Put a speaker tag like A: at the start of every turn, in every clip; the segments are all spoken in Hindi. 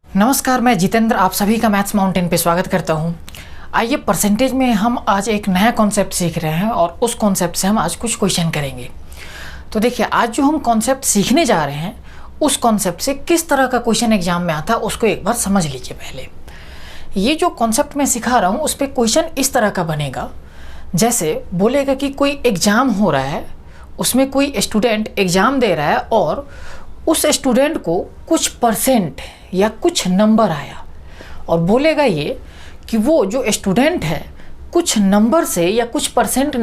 A: नमस्कार, मैं जितेंद्र आप सभी का मैथ्स माउंटेन पे स्वागत करता हूँ। आइए परसेंटेज में हम आज एक नया कॉन्सेप्ट सीख रहे हैं और उस कॉन्सेप्ट से हम आज कुछ क्वेश्चन करेंगे। तो देखिए, आज जो हम कॉन्सेप्ट सीखने जा रहे हैं उस कॉन्सेप्ट से किस तरह का क्वेश्चन एग्जाम में आता है उसको एक बार समझ लीजिए। पहले ये जो कॉन्सेप्ट मैं सिखा रहा हूँ उस पर क्वेश्चन इस तरह का बनेगा, जैसे बोलेगा कि कोई एग्ज़ाम हो रहा है, उसमें कोई स्टूडेंट एग्ज़ाम दे रहा है और उस स्टूडेंट को कुछ परसेंट या कुछ नंबर आया और बोलेगा ये कि वो जो स्टूडेंट है कुछ नंबर से या कुछ परसेंट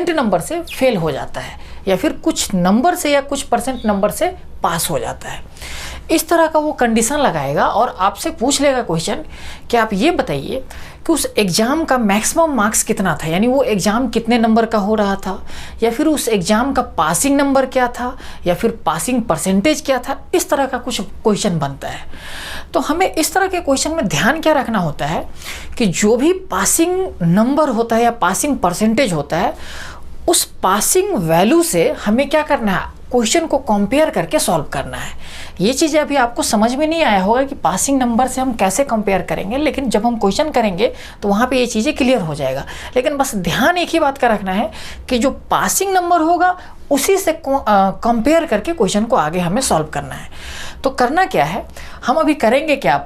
A: नंबर से फेल हो जाता है या फिर कुछ नंबर से या कुछ परसेंट नंबर से पास हो जाता है। इस तरह का वो कंडीशन लगाएगा और आपसे पूछ लेगा क्वेश्चन कि आप ये बताइए कि उस एग्ज़ाम का मैक्सिमम मार्क्स कितना था, यानी वो एग्ज़ाम कितने नंबर का हो रहा था, या फिर उस एग्ज़ाम का पासिंग नंबर क्या था, या फिर पासिंग परसेंटेज क्या था। इस तरह का कुछ क्वेश्चन बनता है। तो हमें इस तरह के क्वेश्चन में ध्यान क्या रखना होता है कि जो भी पासिंग नंबर होता है या पासिंग परसेंटेज होता है, उस पासिंग वैल्यू से हमें क्या करना है, क्वेश्चन को कंपेयर करके सॉल्व करना है। ये चीज़ें अभी आपको समझ में नहीं आया होगा कि पासिंग नंबर से हम कैसे कंपेयर करेंगे, लेकिन जब हम क्वेश्चन करेंगे तो वहाँ पे ये चीज़ें क्लियर हो जाएगा। लेकिन बस ध्यान एक ही बात का रखना है कि जो पासिंग नंबर होगा उसी से कंपेयर करके क्वेश्चन को आगे हमें सॉल्व करना है। तो करना क्या है, हम अभी करेंगे क्या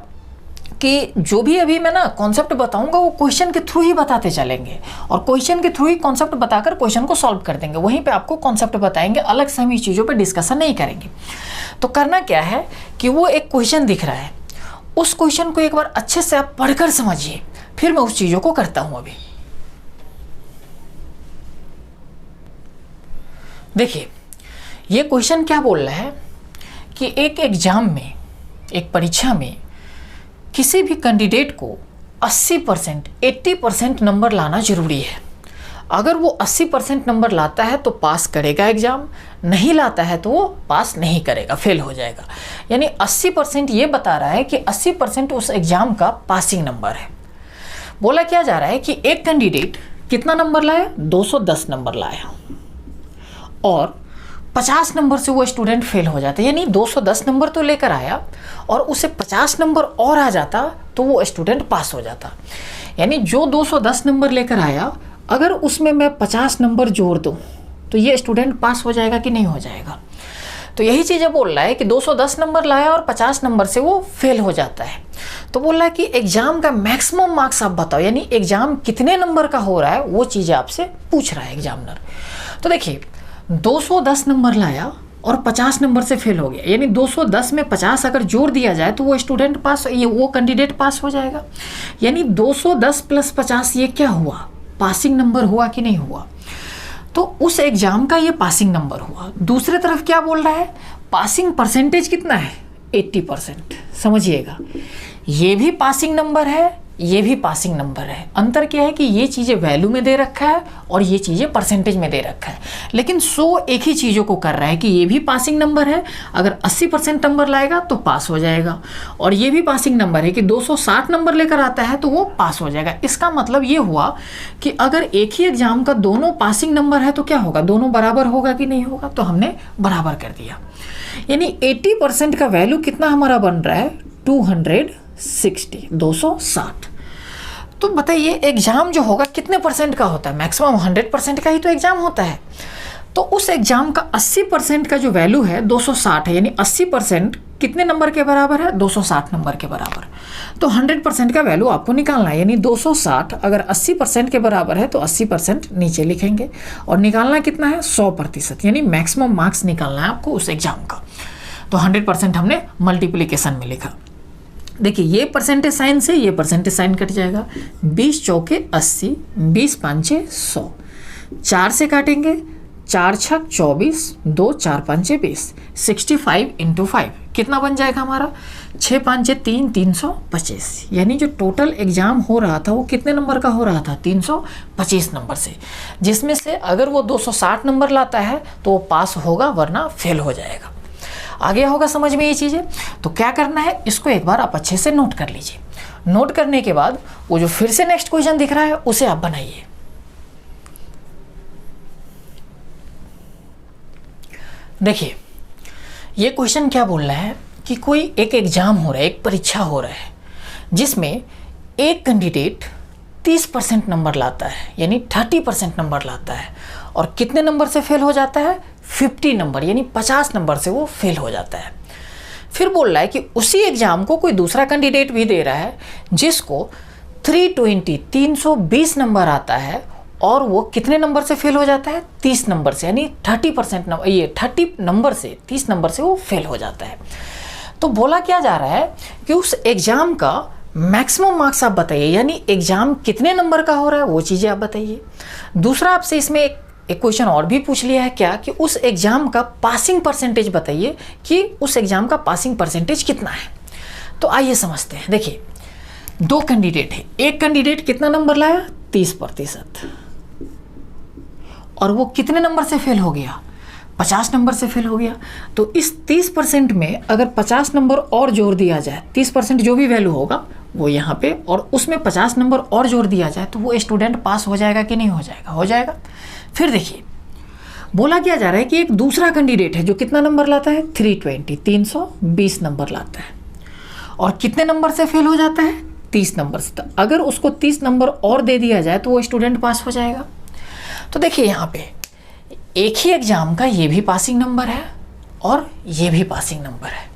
A: कि जो भी अभी मैं कॉन्सेप्ट बताऊंगा वो क्वेश्चन के थ्रू ही बताते चलेंगे और क्वेश्चन के थ्रू ही कॉन्सेप्ट बताकर क्वेश्चन को सॉल्व कर देंगे। वहीं पे आपको कॉन्सेप्ट बताएंगे, अलग से हम इस चीज़ों पे डिस्कशन नहीं करेंगे। तो करना क्या है कि वो एक क्वेश्चन दिख रहा है, उस क्वेश्चन को एक बार अच्छे से आप पढ़कर समझिए, फिर मैं उस चीज़ों को करता हूँ। अभी देखिए, ये क्वेश्चन क्या बोल रहा है कि एक एग्जाम में, एक परीक्षा में किसी भी कैंडिडेट को 80%, 80% नंबर लाना जरूरी है। अगर वो 80% नंबर लाता है तो पास करेगा एग्ज़ाम, नहीं लाता है तो वो पास नहीं करेगा, फेल हो जाएगा। यानी 80% ये बता रहा है कि 80% उस एग्ज़ाम का पासिंग नंबर है। बोला क्या जा रहा है कि एक कैंडिडेट कितना नंबर लाया, 210 नंबर लाया और 50 नंबर से वो स्टूडेंट फेल हो जाता है। यानी 210 नंबर तो लेकर आया और उसे 50 नंबर और आ जाता तो वो स्टूडेंट पास हो जाता। यानी जो 210 नंबर लेकर आया, अगर उसमें मैं 50 नंबर जोड़ दूँ तो ये स्टूडेंट पास हो जाएगा कि नहीं हो जाएगा। तो यही चीज़ें बोल रहा है कि 210 नंबर लाया और 50 नंबर से वो फेल हो जाता है। तो बोल रहा है कि एग्ज़ाम का मैक्सिमम मार्क्स आप बताओ, यानी एग्ज़ाम कितने नंबर का हो रहा है वो चीज़ें आपसे पूछ रहा है एग्जामिनर। तो देखिए, 210 नंबर लाया और 50 नंबर से फेल हो गया, यानी 210 में 50 अगर जोड़ दिया जाए तो वो स्टूडेंट पास, ये वो कैंडिडेट पास हो जाएगा। यानी 210 प्लस 50 ये क्या हुआ, पासिंग नंबर हुआ कि नहीं हुआ। तो उस एग्जाम का ये पासिंग नंबर हुआ। दूसरे तरफ क्या बोल रहा है, पासिंग परसेंटेज कितना है, 80%। समझिएगा, ये भी पासिंग नंबर है, ये भी पासिंग नंबर है। अंतर क्या है कि ये चीज़ें वैल्यू में दे रखा है और ये चीज़ें परसेंटेज में दे रखा है, लेकिन 100 एक ही चीज़ों को कर रहा है कि ये भी पासिंग नंबर है, अगर 80% नंबर लाएगा तो पास हो जाएगा, और ये भी पासिंग नंबर है कि 260 नंबर लेकर आता है तो वो पास हो जाएगा। इसका मतलब ये हुआ कि अगर एक ही एग्जाम का दोनों पासिंग नंबर है तो क्या होगा, दोनों बराबर होगा कि नहीं होगा। तो हमने बराबर कर दिया। यानी 80% का वैल्यू कितना हमारा बन रहा है, 260, 260। तो बताइए, एग्जाम जो होगा कितने परसेंट का होता है, मैक्सिमम 100% का ही तो एग्जाम होता है। तो उस एग्जाम का 80% का जो वैल्यू है 260 है, यानी 80% कितने नंबर के बराबर है, 260 नंबर के बराबर। तो 100% का वैल्यू आपको निकालना है, यानी 260 अगर 80% के बराबर है तो 80% नीचे लिखेंगे और निकालना कितना है, 100%, यानी मैक्सिमम मार्क्स निकालना है आपको उस एग्जाम का। तो 100% हमने मल्टीप्लीकेशन में लिखा। देखिए, ये परसेंटेज साइन से ये परसेंटेज साइन कट जाएगा, 20 चौके 80, 20 पंचे 100, 4 से काटेंगे, 4 छक 24, 2 4 पंचे 20, 65 × 5 कितना बन जाएगा हमारा, 6 पंचे 3, 325। यानी जो टोटल एग्जाम हो रहा था वो कितने नंबर का हो रहा था, 325 नंबर से, जिसमें से अगर वो 260 नंबर लाता है तो वो पास होगा, वरना फेल हो जाएगा। आ गया होगा समझ में ये चीज़ें। तो क्या करना है, इसको एक बार आप अच्छे से नोट कर लीजिए। नोट करने के बाद वो जो फिर से नेक्स्ट क्वेश्चन दिख रहा है उसे आप बनाइए। देखिए, ये क्वेश्चन क्या बोल रहा है कि कोई एक एग्ज़ाम हो रहा है, एक परीक्षा हो रहा है, जिसमें एक कैंडिडेट 30% नंबर लाता है, यानी 30% नंबर लाता है, और कितने नंबर से फेल हो जाता है? 50 नंबर, यानी 50 नंबर से वो फेल हो जाता है। फिर बोल रहा है कि उसी एग्ज़ाम को कोई दूसरा कैंडिडेट भी दे रहा है, जिसको 320 नंबर आता है, और वो कितने नंबर से फेल हो जाता है? 30 नंबर से, यानी 30% नंबर, ये 30 नंबर से 30 नंबर से वो फेल हो जाता है। तो बोला क्या जा रहा है कि उस एग्ज़ाम का मैक्सिमम मार्क्स आप बताइए, यानी एग्ज़ाम कितने नंबर का हो रहा है वो चीज़ें आप बताइए। दूसरा आपसे इसमें एक क्वेश्चन और भी पूछ लिया है, क्या कि उस एग्ज़ाम का पासिंग परसेंटेज बताइए, कि उस एग्ज़ाम का पासिंग परसेंटेज कितना है। तो आइए समझते हैं। देखिए, दो कैंडिडेट है, एक कैंडिडेट कितना नंबर लाया? 30%, और वो कितने नंबर से फेल हो गया? 50 नंबर से फेल हो गया। तो इस 30% में अगर 50 नंबर और जोड़ दिया जाए, 30% जो भी वैल्यू होगा वो यहाँ पे, और उसमें 50 नंबर और जोड़ दिया जाए, तो वो स्टूडेंट पास हो जाएगा कि नहीं हो जाएगा? हो जाएगा। फिर देखिए, बोला क्या जा रहा है कि एक दूसरा कैंडिडेट है जो कितना नंबर लाता है? 320 नंबर लाता है, और कितने नंबर से फेल हो जाता है? 30 नंबर से। तो अगर उसको 30 नंबर और दे दिया जाए तो वो स्टूडेंट पास हो जाएगा। तो देखिए, यहाँ पे एक ही एग्ज़ाम का ये भी पासिंग नंबर है और ये भी पासिंग नंबर है।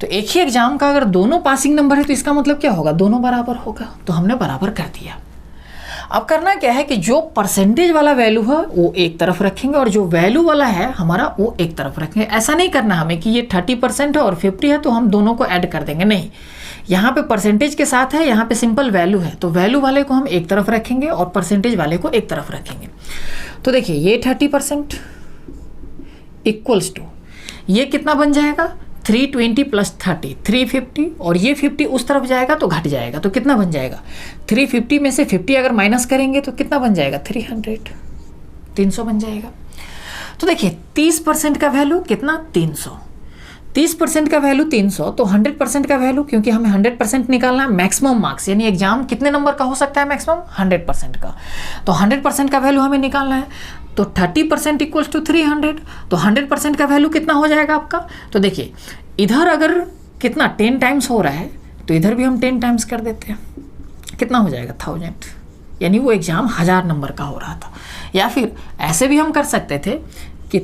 A: तो एक ही एग्ज़ाम का अगर दोनों पासिंग नंबर है तो इसका मतलब क्या होगा? दोनों बराबर होगा। तो हमने बराबर कर दिया। अब करना क्या है कि जो परसेंटेज वाला वैल्यू है वो एक तरफ रखेंगे, और जो वैल्यू वाला है हमारा वो एक तरफ रखेंगे। ऐसा नहीं करना हमें कि ये 30% है और 50 है तो हम दोनों को ऐड कर देंगे, नहीं। यहाँ पे परसेंटेज के साथ है, यहाँ पे सिंपल वैल्यू है, तो वैल्यू वाले को हम एक तरफ रखेंगे और परसेंटेज वाले को एक तरफ रखेंगे। तो देखिए, ये 30% इक्वल्स टू ये कितना बन जाएगा? 320 प्लस 30 350, और ये 50 उस तरफ जाएगा तो घट जाएगा, तो कितना बन जाएगा? 350 में से 50 अगर माइनस करेंगे तो कितना बन जाएगा? 300 बन जाएगा। तो देखिए, 30% का वैल्यू कितना? 300। 30% का वैल्यू 300, तो 100% का वैल्यू, क्योंकि हमें 100% निकालना है, मैक्सिमम मार्क्स, यानी एग्जाम कितने नंबर का हो सकता है मैक्सिमम? 100% का। तो 100% का वैल्यू हमें निकालना है, तो 30% इक्वल्स टू 300। तो 100% का वैल्यू कितना हो जाएगा आपका? तो देखिए, इधर अगर कितना 10 टाइम्स हो रहा है तो इधर भी हम 10 टाइम्स कर देते हैं, कितना हो जाएगा? 1000, यानी वो एग्ज़ाम 1000 नंबर का हो रहा था। या फिर ऐसे भी हम कर सकते थे कि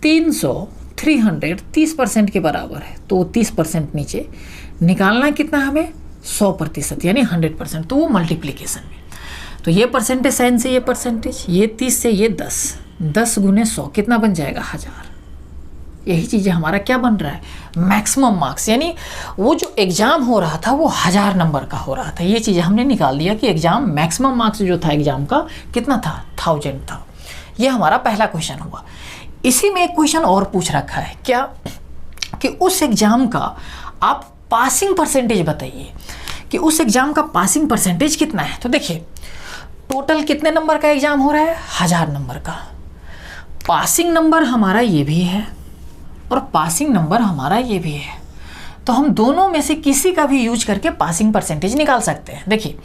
A: 300 300 30% के बराबर है, तो 30% नीचे निकालना कितना हमें? 100%, यानी 100%, तो वो मल्टीप्लीकेशन में। तो ये परसेंटेज साइन से ये परसेंटेज, ये 30 से ये 10 गुने 100 कितना बन जाएगा? 1000। यही चीज़ें हमारा क्या बन रहा है? मैक्सिमम मार्क्स, यानी वो जो एग्ज़ाम हो रहा था वो 1000 नंबर का हो रहा था। ये चीज़ें हमने निकाल दिया कि एग्ज़ाम मैक्सिमम मार्क्स जो था एग्ज़ाम का कितना था? 1000 था। ये हमारा पहला क्वेश्चन हुआ। इसी में एक क्वेश्चन और पूछ रखा है, क्या कि उस एग्ज़ाम का आप पासिंग परसेंटेज बताइए, कि उस एग्ज़ाम का पासिंग परसेंटेज कितना है। तो देखिए, टोटल कितने नंबर का एग्ज़ाम हो रहा है? 1000 नंबर का। पासिंग नंबर हमारा ये भी है और पासिंग नंबर हमारा ये भी है, तो हम दोनों में से किसी का भी यूज करके पासिंग परसेंटेज निकाल सकते हैं। देखिए,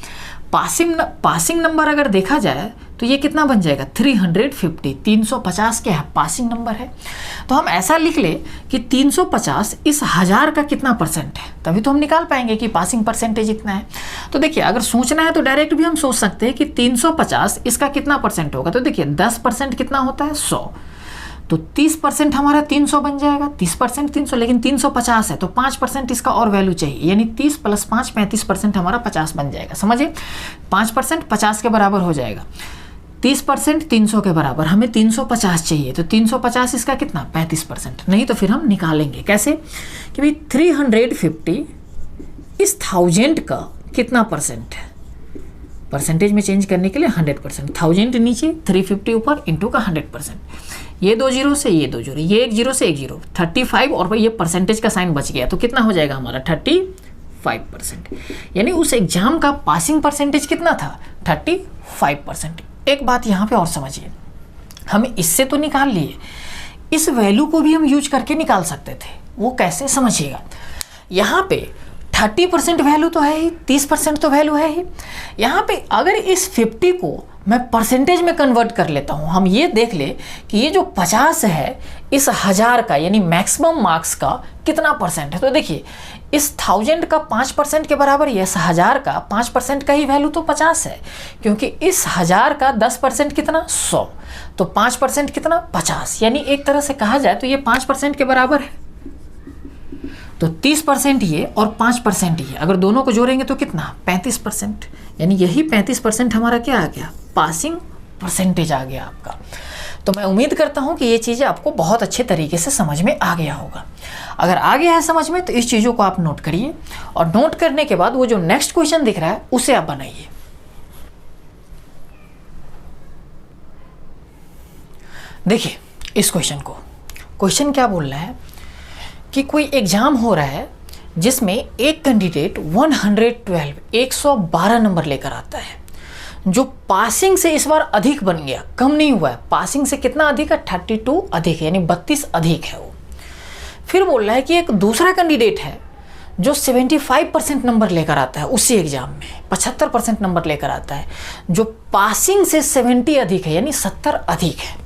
A: पासिंग नंबर अगर देखा जाए तो ये कितना बन जाएगा? 350 350 क्या है? पासिंग नंबर है। तो हम ऐसा लिख ले कि 350 इस 1000 का कितना परसेंट है, तभी तो हम निकाल पाएंगे कि पासिंग परसेंटेज इतना है। तो देखिए, अगर सोचना है तो डायरेक्ट भी हम सोच सकते हैं कि 350 इसका कितना परसेंट होगा। तो देखिए, 10% कितना होता है? 100, तो 30% हमारा 300 बन जाएगा। 30% 300, लेकिन 350 है तो 5% इसका और वैल्यू चाहिए, यानी 30 + 5 35% हमारा 50 बन जाएगा। समझे? 5% 50 के बराबर हो जाएगा। 30% 300 के बराबर, हमें 350 चाहिए, तो 350 इसका कितना? 35%। नहीं तो फिर हम निकालेंगे कैसे कि भाई 350 इस 1000 का कितना परसेंट है? परसेंटेज में चेंज करने के लिए 100%, 1000 नीचे 350 ऊपर इंटू का 100%। ये 2 जीरो से ये 2 जीरो, ये 1 जीरो से 1 जीरो, 35, और भाई ये परसेंटेज का साइन बच गया, तो कितना हो जाएगा हमारा? 35%। यानी उस एग्जाम का पासिंग परसेंटेज कितना था? 35%। एक बात यहाँ पे और समझिए, हम इससे तो निकाल लिए, इस वैल्यू को भी हम यूज करके निकाल सकते थे। वो कैसे? समझिएगा, यहाँ पे 30% वैल्यू तो है ही, 30% तो वैल्यू है ही। यहाँ पे अगर इस 50 को मैं परसेंटेज में कन्वर्ट कर लेता हूँ। हम ये देख ले कि ये जो 50 है इस 1000 का यानी मैक्सिमम मार्क्स का कितना परसेंट है। तो देखिए इस 1000 का 5% के बराबर, ये 1000 का 5% का ही वैल्यू तो 50 है, क्योंकि इस 1000 का 10% कितना 100, तो 5% कितना 50, यानी एक तरह से कहा जाए तो ये 5% के बराबर है। तो 30% ये और 5% ये, अगर दोनों को जोड़ेंगे तो कितना 35%, यानी यही 35% हमारा क्या आ गया, पासिंग परसेंटेज आ गया आपका। तो मैं उम्मीद करता हूँ कि ये चीज़ें आपको बहुत अच्छे तरीके से समझ में आ गया होगा। अगर आ गया है समझ में तो इस चीज़ों को आप नोट करिए, और नोट करने के बाद वो जो नेक्स्ट क्वेश्चन दिख रहा है उसे आप बनाइए। देखिए इस क्वेश्चन को, क्वेश्चन क्या बोल रहा है कि कोई एग्जाम हो रहा है जिसमें एक कैंडिडेट 112 नंबर लेकर आता है, जो पासिंग से इस बार अधिक बन गया, कम नहीं हुआ है। पासिंग से कितना अधिक है, 32 अधिक है, यानी 32 अधिक है वो। फिर बोल रहा है कि एक दूसरा कैंडिडेट है जो 75% नंबर लेकर आता है उसी एग्जाम में, 75% नंबर लेकर आता है, जो पासिंग से 70 अधिक है, यानी 70 अधिक है।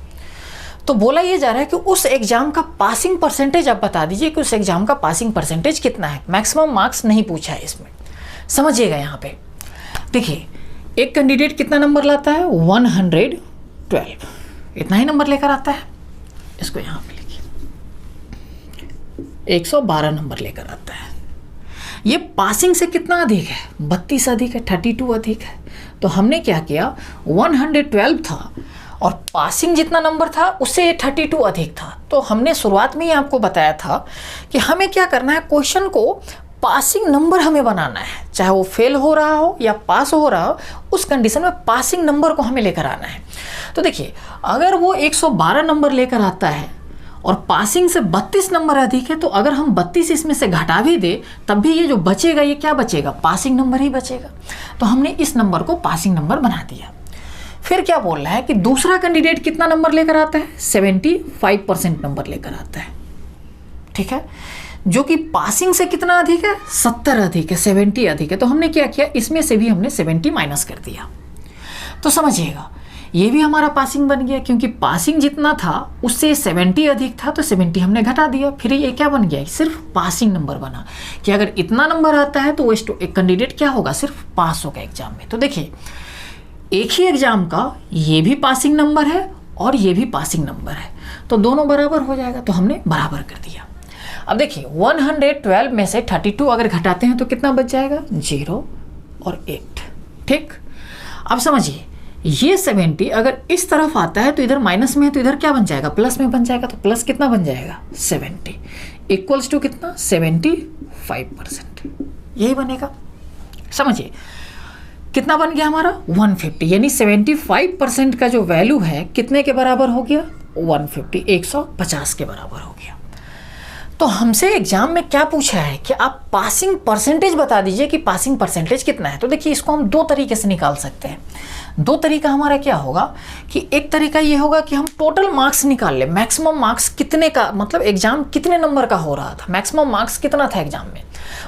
A: तो बोला ये जा रहा है कि उस एग्जाम का पासिंग परसेंटेज आप बता दीजिए कि उस एग्जाम का पासिंग परसेंटेज कितना है। मैक्सिमम मार्क्स नहीं पूछा है इसमें, समझिएगा। यहाँ पे देखिए एक कैंडिडेट कितना नंबर लाता है, 112, इतना ही नंबर लेकर आता है। इसको यहाँ पे लिखिए, 112 नंबर लेकर आता है। ये पासिंग से कितना अधिक है, 32 अधिक है, 32 अधिक है। तो हमने क्या किया, 112 था और पासिंग जितना नंबर था उससे 32 अधिक था। तो हमने शुरुआत में ही आपको बताया था कि हमें क्या करना है, क्वेश्चन को पासिंग नंबर हमें बनाना है, चाहे वो फेल हो रहा हो या पास हो रहा हो, उस कंडीशन में पासिंग नंबर को हमें लेकर आना है। तो देखिए अगर वो 112 नंबर लेकर आता है और पासिंग से 32 नंबर अधिक है, तो अगर हम 32 इसमें से घटा भी दे तब भी ये जो बचेगा ये क्या बचेगा, पासिंग नंबर ही बचेगा। तो हमने इस नंबर को पासिंग नंबर बना दिया। फिर क्या बोल रहा है कि दूसरा कैंडिडेट कितना नंबर लेकर आता है, 75% नंबर लेकर आता है, ठीक है, जो कि पासिंग से कितना अधिक है, 70 अधिक है, 70 अधिक है। तो हमने क्या किया, इसमें से भी हमने 70 माइनस कर दिया। तो समझिएगा ये भी हमारा पासिंग बन गया, क्योंकि पासिंग जितना था उससे 70 अधिक था, तो 70 हमने घटा दिया। फिर ये क्या बन गया, सिर्फ पासिंग नंबर बना, कि अगर इतना नंबर आता है तो वो एक कैंडिडेट क्या होगा, सिर्फ पास होगा एग्जाम में। तो देखिए एक ही एग्जाम का ये भी पासिंग नंबर है और ये भी पासिंग नंबर है, तो दोनों बराबर हो जाएगा। तो हमने बराबर कर दिया। अब देखिए 112 में से 32 अगर घटाते हैं तो कितना बच जाएगा, 0 और 8, ठीक। अब समझिए ये 70 अगर इस तरफ आता है तो इधर माइनस में है, तो इधर क्या बन जाएगा, प्लस में बन जाएगा। तो प्लस कितना बन जाएगा, 70 इक्वल्स टू कितना, 75%, यही बनेगा। समझिए कितना बन गया हमारा, 150, यानी 75% का जो वैल्यू है कितने के बराबर हो गया, 150, 150 के बराबर हो गया। तो हमसे एग्जाम में क्या पूछा है कि आप पासिंग परसेंटेज बता दीजिए कि पासिंग परसेंटेज कितना है। तो देखिए इसको हम दो तरीके से निकाल सकते हैं। दो तरीका हमारा क्या होगा कि एक तरीका ये होगा कि हम टोटल मार्क्स निकाल ले, मैक्सिमम मार्क्स कितने का, मतलब एग्जाम कितने नंबर का हो रहा था, मैक्सिमम मार्क्स कितना था एग्जाम में,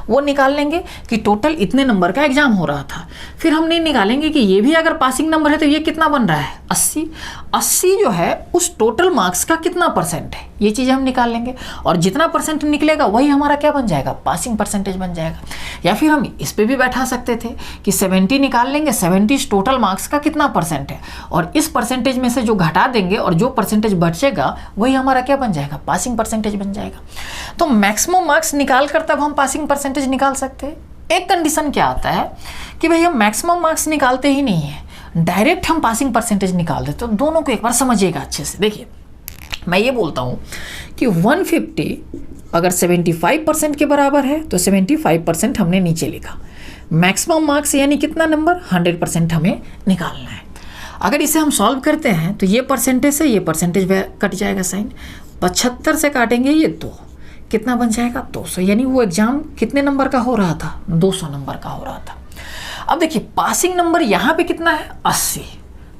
A: वो निकाल लेंगे कि टोटल इतने नंबर का एग्जाम हो रहा था। फिर हमने निकालेंगे कि ये भी अगर पासिंग नंबर है तो ये कितना बन रहा है, 80 जो है उस टोटल मार्क्स का कितना परसेंट है, ये चीज़ हम निकाल लेंगे। और जितना परसेंट निकलेगा वही हमारा क्या बन जाएगा, पासिंग परसेंटेज बन जाएगा। या फिर हम इस पे भी बैठा सकते थे कि 70 निकाल लेंगे, 70 टोटल मार्क्स का कितना परसेंट है, और इस परसेंटेज में से जो घटा देंगे और जो परसेंटेज बचेगा वही हमारा क्या बन जाएगा, पासिंग परसेंटेज बन जाएगा। तो मैक्सिमम मार्क्स निकाल कर तब हम पासिंग परसेंटेज निकाल सकते हैं। एक कंडीशन क्या आता है कि भाई हम मैक्सिमम मार्क्स निकालते ही नहीं है, डायरेक्ट हम पासिंग परसेंटेज निकाल देते। तो दोनों को एक बार समझिएगा अच्छे से। देखिए मैं ये बोलता हूँ कि 150 अगर 75% के बराबर है तो 75% हमने नीचे लिखा, मैक्सिमम मार्क्स यानी कितना नंबर, 100% हमें निकालना है। अगर इसे हम सॉल्व करते हैं तो ये परसेंटेज से ये परसेंटेज कट जाएगा साइन, 75 से काटेंगे ये 2, कितना बन जाएगा, 200, यानी वो एग्जाम कितने नंबर का हो रहा था, 200 नंबर का हो रहा था। अब देखिए पासिंग नंबर यहाँ पे कितना है, 80।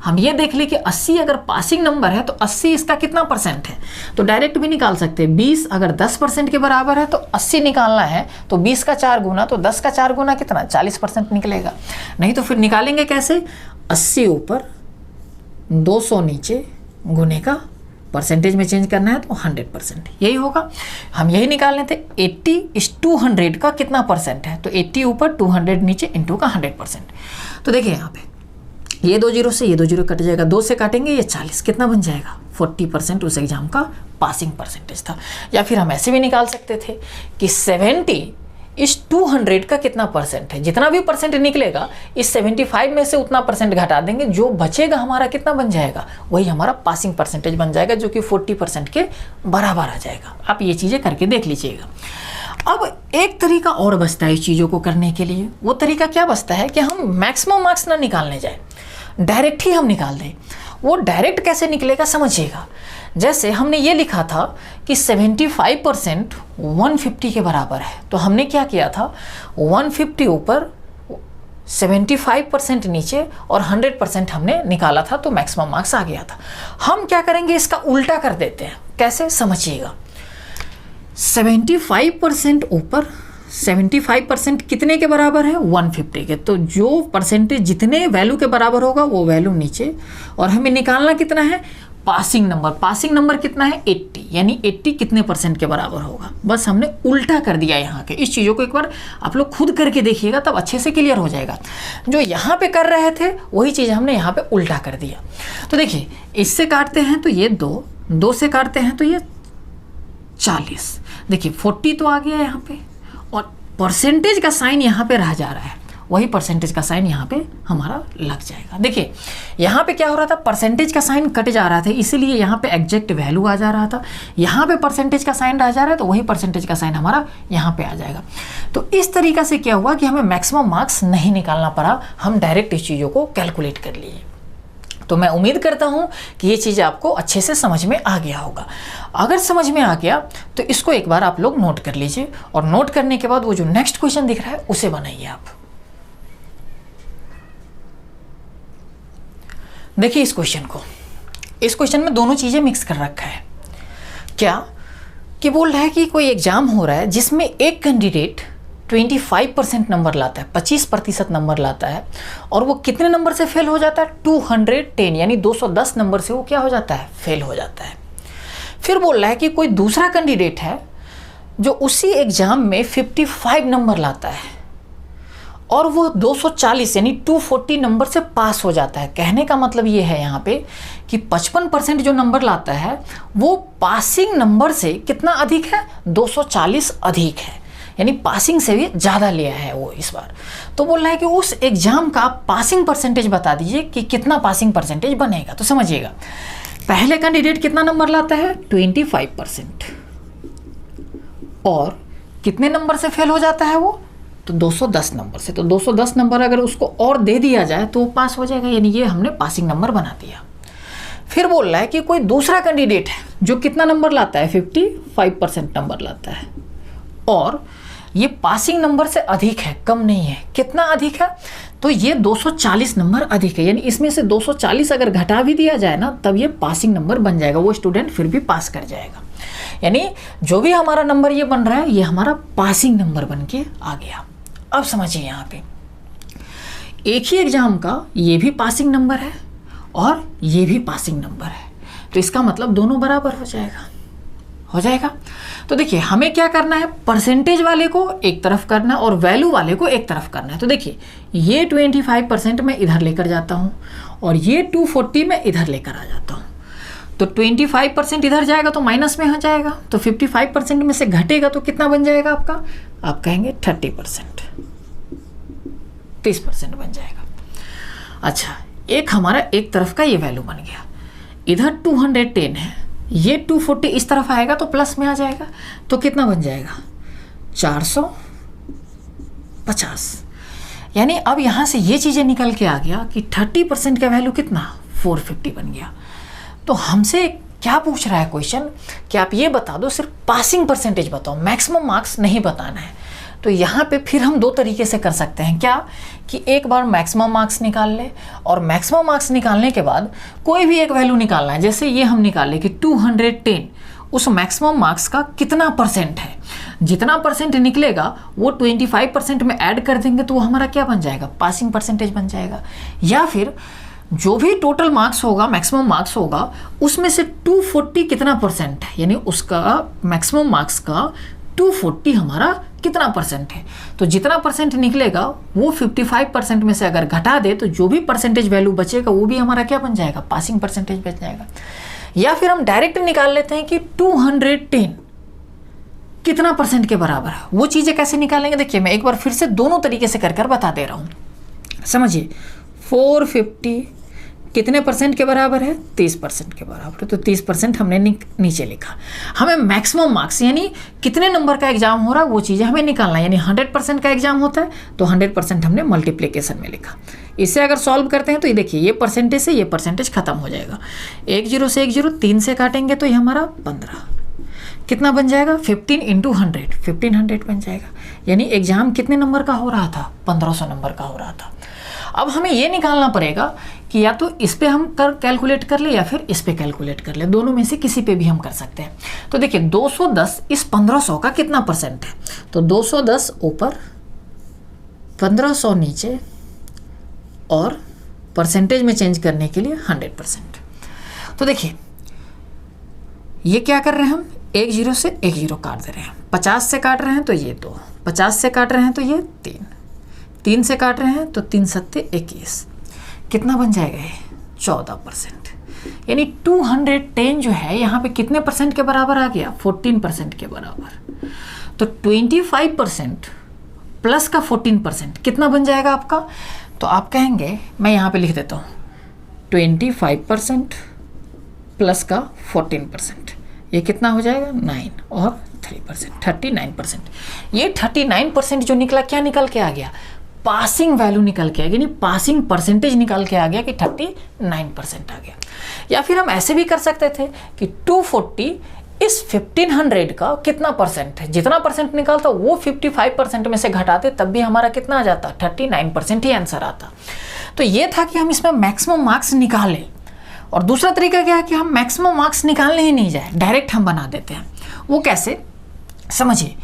A: हम ये देख लें कि 80 अगर पासिंग नंबर है तो 80 इसका कितना परसेंट है, तो डायरेक्ट भी निकाल सकते हैं। 20 अगर 10% के बराबर है तो 80 निकालना है तो 20 का 4 गुना, तो 10 का 4 गुना कितना, 40% निकलेगा। नहीं तो फिर निकालेंगे कैसे, 80 ऊपर 200 नीचे गुने का परसेंटेज में चेंज करना है तो 100%, यही होगा। हम यही निकालने थे 80 इस 200 का कितना परसेंट है, तो 80 ऊपर 200 नीचे इंटू का 100%। तो देखिए यहाँ पे ये 2 जीरो से ये 2 जीरो कट जाएगा, 2 से काटेंगे ये 40, कितना बन जाएगा 40% उस एग्जाम का पासिंग परसेंटेज था। या फिर हम ऐसे भी निकाल सकते थे कि 70 इस 200 का कितना परसेंट है, जितना भी परसेंट निकलेगा इस 75 में से उतना परसेंट घटा देंगे, जो बचेगा हमारा कितना बन जाएगा, वही हमारा पासिंग परसेंटेज बन जाएगा, जो कि 40% के बराबर आ जाएगा। आप ये चीज़ें करके देख लीजिएगा। अब एक तरीका और बचता है इस चीज़ों को करने के लिए। वो तरीका क्या बचता है कि हम मैक्सिमम मार्क्स ना निकालने जाए, डायरेक्ट ही हम निकाल दें। वो डायरेक्ट कैसे निकलेगा समझिएगा। जैसे हमने ये लिखा था कि 75% 150 के बराबर है, तो हमने क्या किया था 150 ऊपर 75% नीचे और 100% हमने निकाला था, तो मैक्सिमम मार्क्स आ गया था। हम क्या करेंगे, इसका उल्टा कर देते हैं। कैसे समझिएगा, 75% ऊपर 75% कितने के बराबर है 150 के, तो जो परसेंटेज जितने वैल्यू के बराबर होगा वो वैल्यू नीचे, और हमें निकालना कितना है पासिंग नंबर। पासिंग नंबर कितना है 80, यानी 80 कितने परसेंट के बराबर होगा। बस हमने उल्टा कर दिया यहाँ के। इस चीज़ों को एक बार आप लोग खुद करके देखिएगा, तब अच्छे से क्लियर हो जाएगा। जो यहाँ पे कर रहे थे वही चीज़ हमने यहाँ पे उल्टा कर दिया। तो देखिए इससे काटते हैं तो ये 2 से काटते हैं तो ये 40। देखिए 40 तो आ गया यहाँ पे, और परसेंटेज का साइन यहाँ पे रह जा रहा है, वही परसेंटेज का साइन यहाँ पे हमारा लग जाएगा। देखिए यहाँ पे क्या हो रहा था, परसेंटेज का साइन कट जा रहा था, इसीलिए यहाँ पे एग्जैक्ट वैल्यू आ जा रहा था। यहाँ पे परसेंटेज का साइन रह जा रहा है, तो वही परसेंटेज का साइन हमारा यहाँ पे आ जाएगा। तो इस तरीक़ा से क्या हुआ कि हमें मैक्सिमम मार्क्स नहीं निकालना पड़ा, हम डायरेक्ट इस चीज़ों को कैलकुलेट कर लिए। तो मैं उम्मीद करता हूँ कि ये चीज़ आपको अच्छे से समझ में आ गया होगा। अगर समझ में आ गया तो इसको एक बार आप लोग नोट कर लीजिए, और नोट करने के बाद वो जो नेक्स्ट क्वेश्चन दिख रहा है उसे बनाइए आप। देखिए इस क्वेश्चन को, इस क्वेश्चन में दोनों चीज़ें मिक्स कर रखा है। क्या कि बोल रहा है कि कोई एग्जाम हो रहा है जिसमें एक कैंडिडेट 25% नंबर लाता है, 25% नंबर लाता है, और वो कितने नंबर से फेल हो जाता है 210, यानी 210 नंबर से वो क्या हो जाता है फेल हो जाता है। फिर बोल रहा है कि कोई दूसरा कैंडिडेट है जो उसी एग्जाम में 55 नंबर लाता है और वो 240 यानी 240 नंबर से पास हो जाता है। कहने का मतलब ये है यहाँ पे कि 55% जो नंबर लाता है वो पासिंग नंबर से कितना अधिक है 240 अधिक है, यानी पासिंग से भी ज़्यादा लिया है वो इस बार। तो बोल रहा है कि उस एग्जाम का पासिंग परसेंटेज बता दीजिए कि कितना पासिंग परसेंटेज बनेगा। तो समझिएगा, पहले कैंडिडेट कितना नंबर लाता है 25%, और कितने नंबर से फेल हो जाता है वो तो 210 नंबर से। तो 210 नंबर अगर उसको और दे दिया जाए तो वो पास हो जाएगा, यानी ये हमने पासिंग नंबर बना दिया। फिर बोल रहा है कि कोई दूसरा कैंडिडेट है जो कितना नंबर लाता है 55% नंबर लाता है, और ये पासिंग नंबर से अधिक है, कम नहीं है। कितना अधिक है तो ये 240 नंबर अधिक है, यानी इसमें से 240 अगर घटा भी दिया जाए ना तब ये पासिंग नंबर बन जाएगा, वो स्टूडेंट फिर भी पास कर जाएगा। यानी जो भी हमारा नंबर ये बन रहा है ये हमारा पासिंग नंबर बन के आ गया। अब समझिए यहाँ पे एक ही एग्जाम का ये भी पासिंग नंबर है और ये भी पासिंग नंबर है, तो इसका मतलब दोनों बराबर हो जाएगा। तो देखिए हमें क्या करना है, परसेंटेज वाले को एक तरफ करना और वैल्यू वाले को एक तरफ करना है। तो देखिए ये 25% मैं इधर लेकर जाता हूँ और ये 240 मैं इधर लेकर आ जाता हूँ। तो 25% इधर जाएगा तो माइनस में हो जाएगा, तो 55% में से घटेगा तो कितना बन जाएगा आपका, आप कहेंगे 30%, 30% बन जाएगा। अच्छा, एक हमारा एक तरफ का ये वैल्यू बन गया, इधर 210 है, ये 240 इस तरफ आएगा तो प्लस में आ जाएगा, तो कितना बन जाएगा 450। यानी अब यहाँ से ये चीज़ें निकल के आ गया कि 30% का वैल्यू कितना 450 बन गया। तो हमसे क्या पूछ रहा है क्वेश्चन कि आप ये बता दो, सिर्फ पासिंग परसेंटेज बताओ, मैक्सिमम मार्क्स नहीं बताना है। तो यहाँ पे फिर हम दो तरीके से कर सकते हैं, क्या कि एक बार मैक्सिमम मार्क्स निकाल ले, और मैक्सिमम मार्क्स निकालने के बाद कोई भी एक वैल्यू निकालना है। जैसे ये हम निकाल ले कि 210 उस मैक्सिमम मार्क्स का कितना परसेंट है, जितना परसेंट निकलेगा वो 25% में ऐड कर देंगे तो वो हमारा क्या बन जाएगा, पासिंग परसेंटेज बन जाएगा। या फिर जो भी टोटल मार्क्स होगा, मैक्सिमम मार्क्स होगा, उसमें से 240 कितना परसेंट है, यानी उसका मैक्सिमम मार्क्स का 240 हमारा कितना परसेंट है। तो जितना परसेंट निकलेगा वो 55% में से अगर घटा दे तो जो भी परसेंटेज वैल्यू बचेगा वो भी हमारा क्या बन जाएगा, पासिंग परसेंटेज बच जाएगा। या फिर हम डायरेक्ट निकाल लेते हैं कि 210 कितना परसेंट के बराबर है। वो चीज़ें कैसे निकालेंगे, देखिए मैं एक बार फिर से दोनों तरीके से कर बता दे रहा हूँ, समझिए। 450 कितने परसेंट के बराबर है, 30% के बराबर है। तो 30% हमने नीचे लिखा। हमें मैक्सिमम मार्क्स यानी कितने नंबर का एग्जाम हो रहा है वो चीज़ें हमें निकालना है, यानी 100% का एग्जाम होता है तो 100% हमने मल्टीप्लिकेशन में लिखा। इसे अगर सॉल्व करते हैं तो ये देखिए ये परसेंटेज से ये परसेंटेज खत्म हो जाएगा। 10 से 10 3 से काटेंगे तो ये हमारा 15 कितना बन जाएगा, 15 × 100 1500 बन जाएगा। यानी एग्जाम कितने नंबर का हो रहा था, 1500 नंबर का हो रहा था। अब हमें ये निकालना पड़ेगा कि या तो इस पे हम कैलकुलेट कर ले या फिर इस पे कैलकुलेट कर ले, दोनों में से किसी पे भी हम कर सकते हैं। तो देखिए 210 इस 1500 का कितना परसेंट है, तो 210 ऊपर 1500 नीचे और परसेंटेज में चेंज करने के लिए 100%। तो देखिए ये क्या कर रहे हैं हम, 10 से 10 काट दे रहे हैं, 50 से काट रहे हैं तो ये 2, 50 से काट रहे हैं तो ये 3 से काट रहे हैं तो 3 सत्ते 21, कितना बन जाएगा ये 14%। यानी 210 जो है यहाँ पे कितने परसेंट के बराबर आ गया, 14% के बराबर। तो 25% प्लस का 14% कितना बन जाएगा आपका, तो आप कहेंगे, मैं यहाँ पे लिख देता हूँ 25% प्लस का 14%, ये कितना हो जाएगा 9 और 3%, 39%। ये 39% जो निकला, क्या निकल के आ गया, पासिंग वैल्यू निकल के आ गया, यानी पासिंग परसेंटेज निकल के आ गया कि 39% आ गया। या फिर हम ऐसे भी कर सकते थे कि 240 इस 1500 का कितना परसेंट है, जितना परसेंट निकालता वो 55% में से घटाते तब भी हमारा कितना आ जाता, 39% ही आंसर आता। तो ये था कि हम इसमें मैक्सिमम मार्क्स निकालें। और दूसरा तरीका क्या है कि हम मैक्सिमम मार्क्स निकालने ही नहीं जाए, डायरेक्ट हम बना देते हैं। वो कैसे, समझिए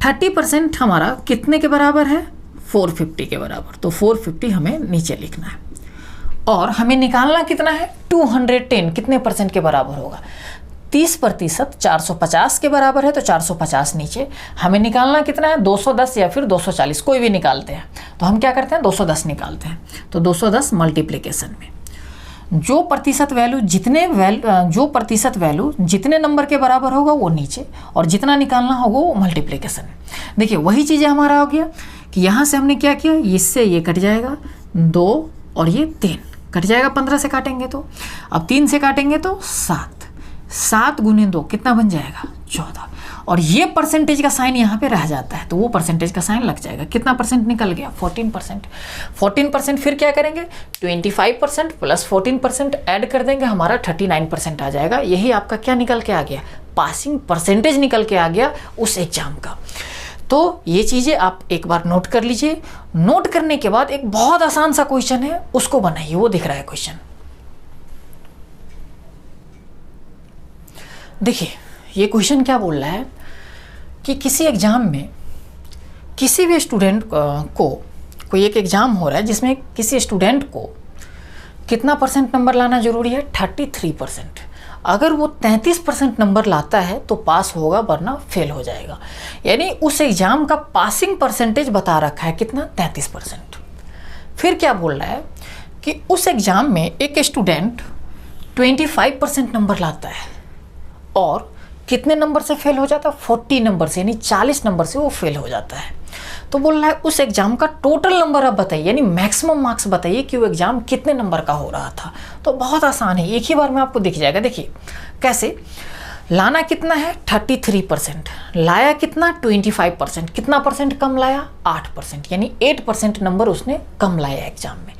A: 30% हमारा कितने के बराबर है, 450 के बराबर। तो 450 हमें नीचे लिखना है और हमें निकालना कितना है, 210 कितने परसेंट के बराबर होगा, 30% 450 के बराबर है तो 450 नीचे। हमें निकालना कितना है, 210 या फिर 240, कोई भी निकालते हैं। तो हम क्या करते हैं, 210 निकालते हैं। तो 210 मल्टीप्लिकेशन में जो प्रतिशत वैल्यू जितने नंबर के बराबर होगा वो नीचे और जितना निकालना होगा वो मल्टीप्लिकेशन में। देखिए वही चीज़ें हमारा हो गया कि यहाँ से हमने क्या किया, इससे ये कट जाएगा 2 और ये 3 कट जाएगा, 15 से काटेंगे तो, अब 3 से काटेंगे तो 7 गुने 2 कितना बन जाएगा 14। और ये परसेंटेज का साइन यहाँ पे रह जाता है तो वो परसेंटेज का साइन लग जाएगा। कितना परसेंट निकल गया, 14%। 14% फिर क्या करेंगे, 25% प्लस 14% ऐड कर देंगे, हमारा 39% आ जाएगा। यही आपका क्या निकल के आ गया, पासिंग परसेंटेज निकल के आ गया उस एग्जाम का। तो ये चीज़ें आप एक बार नोट कर लीजिए। नोट करने के बाद एक बहुत आसान सा क्वेश्चन है, उसको बनाइए। वो दिख रहा है क्वेश्चन, देखिए ये क्वेश्चन क्या बोल रहा है कि किसी एग्ज़ाम में किसी भी स्टूडेंट को, कोई एक एग्ज़ाम हो रहा है जिसमें किसी स्टूडेंट को कितना परसेंट नंबर लाना ज़रूरी है, 33%। अगर वो 33% नंबर लाता है तो पास होगा, वरना फेल हो जाएगा। यानी उस एग्ज़ाम का पासिंग परसेंटेज बता रखा है कितना, 33%। फिर क्या बोल रहा है कि उस एग्ज़ाम में एक स्टूडेंट 25% नंबर लाता है और कितने नंबर से फेल हो जाता है, 40 नंबर से, यानी 40 नंबर से वो फेल हो जाता है। तो बोल रहा है उस एग्ज़ाम का टोटल नंबर आप बताइए, यानी मैक्सिमम मार्क्स बताइए कि वो एग्ज़ाम कितने नंबर का हो रहा था। तो बहुत आसान है, एक ही बार में आपको दिख जाएगा। देखिए कैसे, लाना कितना है 33%, लाया कितना 25%, कितना परसेंट कम लाया 8%, यानी 8% नंबर उसने कम लाया एग्ज़ाम में।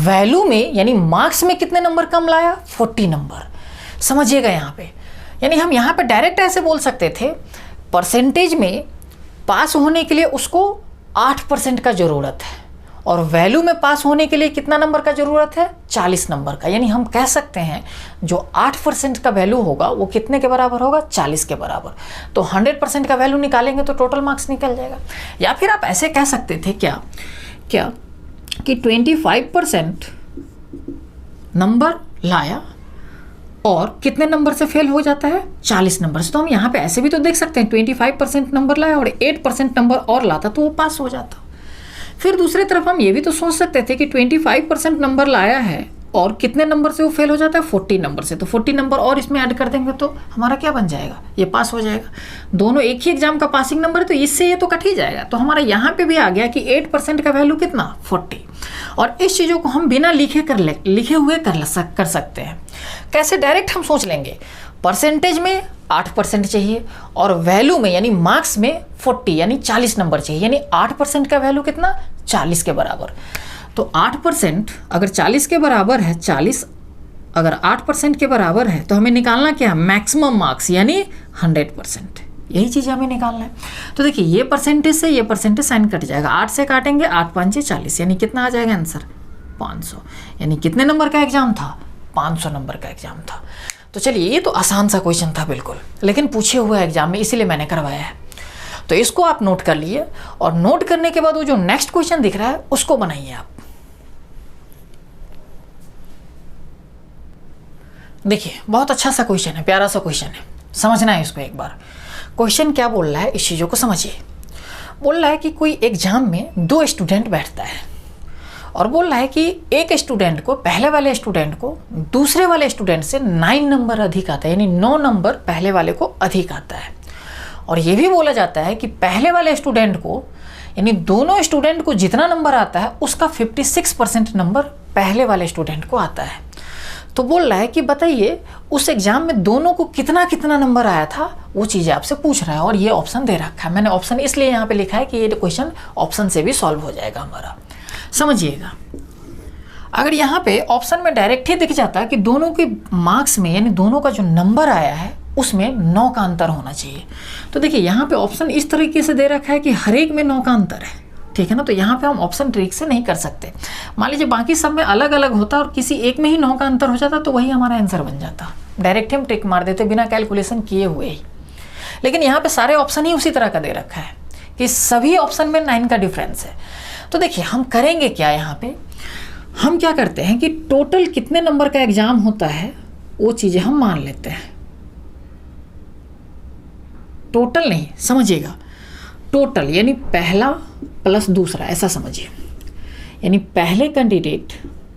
A: वैल्यू में यानी मार्क्स में कितने नंबर कम लाया, 40 नंबर। समझिएगा यहाँ पे, यानी हम यहाँ पे डायरेक्ट ऐसे बोल सकते थे, परसेंटेज में पास होने के लिए उसको 8% का ज़रूरत है और वैल्यू में पास होने के लिए कितना नंबर का ज़रूरत है, 40 नंबर का। यानी हम कह सकते हैं जो 8% का वैल्यू होगा वो कितने के बराबर होगा, 40 के बराबर। तो 100% का वैल्यू निकालेंगे तो टोटल मार्क्स निकल जाएगा। या फिर आप ऐसे कह सकते थे क्या कि 25% नंबर लाया और कितने नंबर से फेल हो जाता है, 40 नंबर से। तो हम यहाँ पे ऐसे भी तो देख सकते हैं 25% नंबर लाया और 8% नंबर और लाता तो वो पास हो जाता। फिर दूसरी तरफ हम ये भी तो सोच सकते थे कि 25% नंबर लाया है और कितने नंबर से वो फेल हो जाता है, 40 नंबर से। तो 40 नंबर और इसमें ऐड कर देंगे तो हमारा क्या बन जाएगा, ये पास हो जाएगा। दोनों एक ही एग्जाम का पासिंग नंबर है तो इससे ये तो कट ही जाएगा। तो हमारा यहाँ पे भी आ गया कि 8% का वैल्यू कितना, 40। और इस चीज़ों को हम बिना लिखे हुए कर सकते हैं। कैसे, डायरेक्ट हम सोच लेंगे परसेंटेज में 8% चाहिए और वैल्यू में यानी मार्क्स में 40 यानी 40 नंबर चाहिए, यानी 8% का वैल्यू कितना, 40 के बराबर। तो 8% अगर 40 के बराबर है, 40 अगर 8% के बराबर है तो हमें निकालना क्या, मैक्सिमम मार्क्स यानी 100%। यही चीज़ हमें निकालना है। तो देखिए ये परसेंटेज से ये परसेंटेज साइन कट जाएगा, 8 से काटेंगे 8 5 40 यानी कितना आ जाएगा आंसर, 500। यानी कितने नंबर का एग्जाम था, 500 नंबर का एग्जाम था। तो चलिए ये तो आसान सा क्वेश्चन था बिल्कुल, लेकिन पूछे हुए एग्जाम में, इसीलिए मैंने करवाया है। तो इसको आप नोट कर लिए और नोट करने के बाद वो जो नेक्स्ट क्वेश्चन दिख रहा है उसको बनाइए आप। देखिए बहुत अच्छा सा क्वेश्चन है, प्यारा सा क्वेश्चन है, समझना है इसको एक बार। क्वेश्चन क्या बोल रहा है इस चीज़ों को समझिए। बोल रहा है कि कोई एग्जाम में 2 स्टूडेंट बैठता है और बोल रहा है कि एक स्टूडेंट को, पहले वाले स्टूडेंट को दूसरे वाले स्टूडेंट से 9 नंबर अधिक आता है, यानी 9 नंबर पहले वाले को अधिक आता है। और ये भी बोला जाता है कि पहले वाले स्टूडेंट को, यानी दोनों स्टूडेंट को जितना नंबर आता है उसका 56% नंबर पहले वाले स्टूडेंट को आता है। तो बोल रहा है कि बताइए उस एग्जाम में दोनों को कितना कितना नंबर आया था, वो चीज़ें आपसे पूछ रहा है। और ये ऑप्शन दे रखा है, मैंने ऑप्शन इसलिए यहाँ पे लिखा है कि ये क्वेश्चन ऑप्शन से भी सॉल्व हो जाएगा हमारा। समझिएगा, अगर यहाँ पे ऑप्शन में डायरेक्ट ही दिख जाता है कि दोनों के मार्क्स में, यानी दोनों का जो नंबर आया है उसमें 9 का अंतर होना चाहिए। तो देखिए यहाँ पे ऑप्शन इस तरीके से दे रखा है कि हर एक में 9 का अंतर है, ठीक है ना। तो यहाँ पे हम ऑप्शन ट्रिक से नहीं कर सकते। मान लीजिए बाकी सब में अलग अलग होता और किसी एक में ही 9 का अंतर हो जाता तो वही हमारा आंसर बन जाता, डायरेक्ट हम ट्रिक मार देते बिना कैलकुलेशन किए हुए ही। लेकिन यहाँ पे सारे ऑप्शन ही उसी तरह का दे रखा है कि सभी ऑप्शन में 9 का डिफरेंस है। तो देखिए हम करेंगे क्या, यहाँ पे हम क्या करते हैं कि टोटल कितने नंबर का एग्जाम होता है वो चीज़ें हम मान लेते हैं। टोटल नहीं, समझिएगा, टोटल यानी पहला प्लस दूसरा, ऐसा समझिए। यानी पहले कैंडिडेट